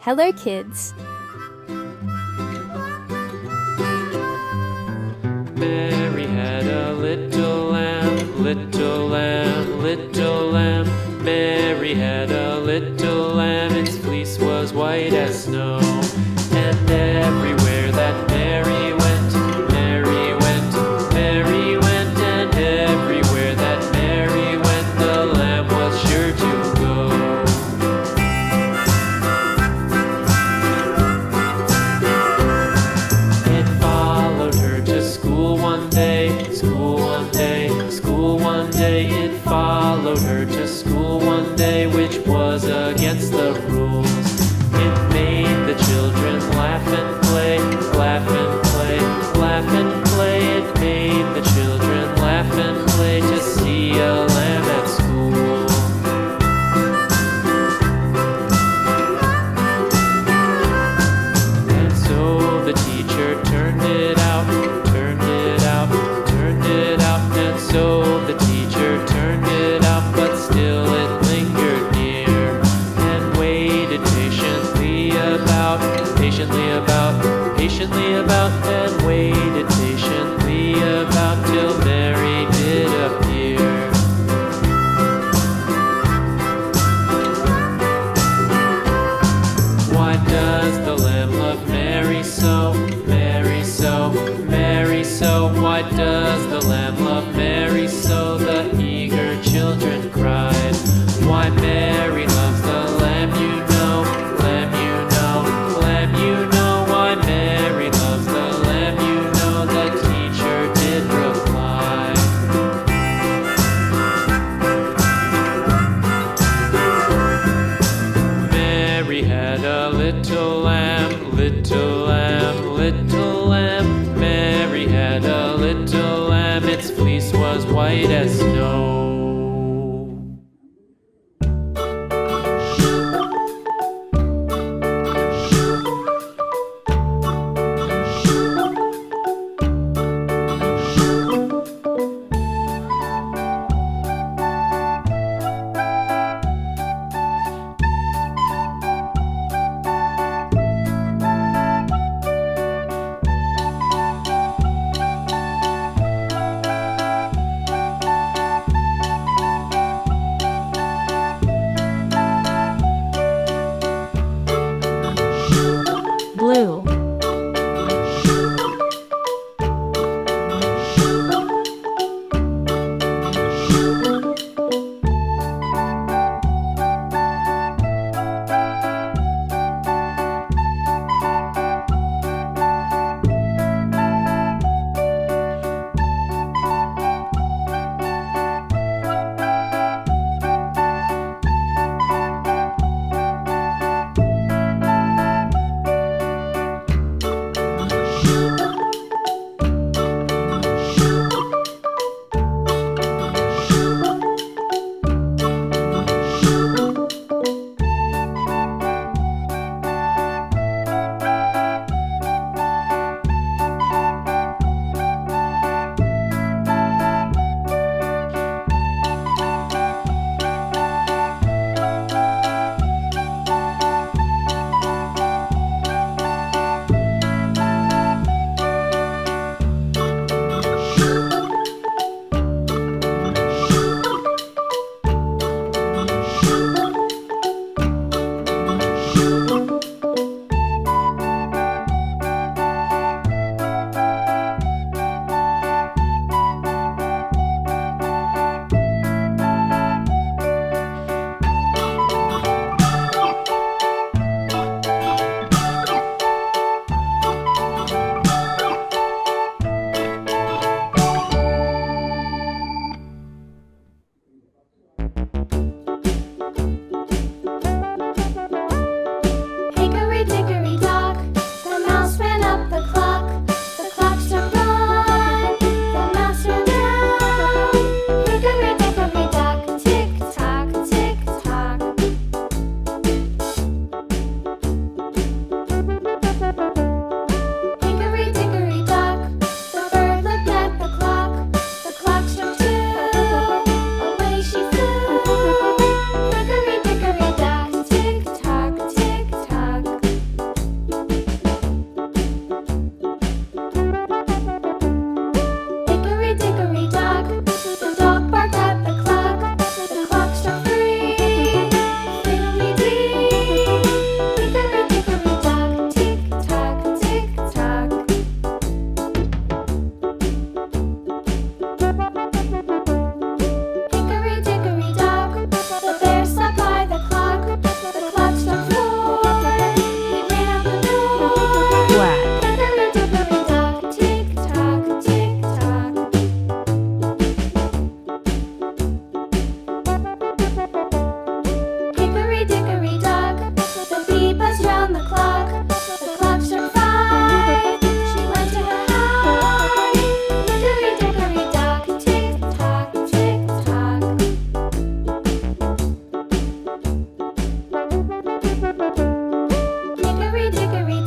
Hello, kids. Mary had a little lamb, little lamb, little lamb. Mary had a little lamb, its fleece was white as snow. And everywhere that Mary went, Mary went, Mary went. And everywhere that Mary went, the lamb was sure to go. It followed her to school one day, school one day, school one day. It followed her to school one day, which was against the rules. It made the children laugh and play, laugh and play, laugh and play. It made the children laugh and play to see a lamb at school. And so the teacher turned it out, turned it out, turned it out. And so the teacher turned it out, but still it lingered near and waited patiently about, patiently about, patiently about, and waited patiently about till Mary did appear. Why does the lamb love Mary so, Mary so, Mary so? Why does the lamb love Mary so? The eager children cried. Why Mary loves the lamb, you know, lamb, you know, lamb, you know. Why Mary loves the lamb, you know, the teacher did reply. Mary had a little lamb, little lamb, little lamb. Mary had a little lamb, its fleece was white as snow. Blue. hickory, dickory.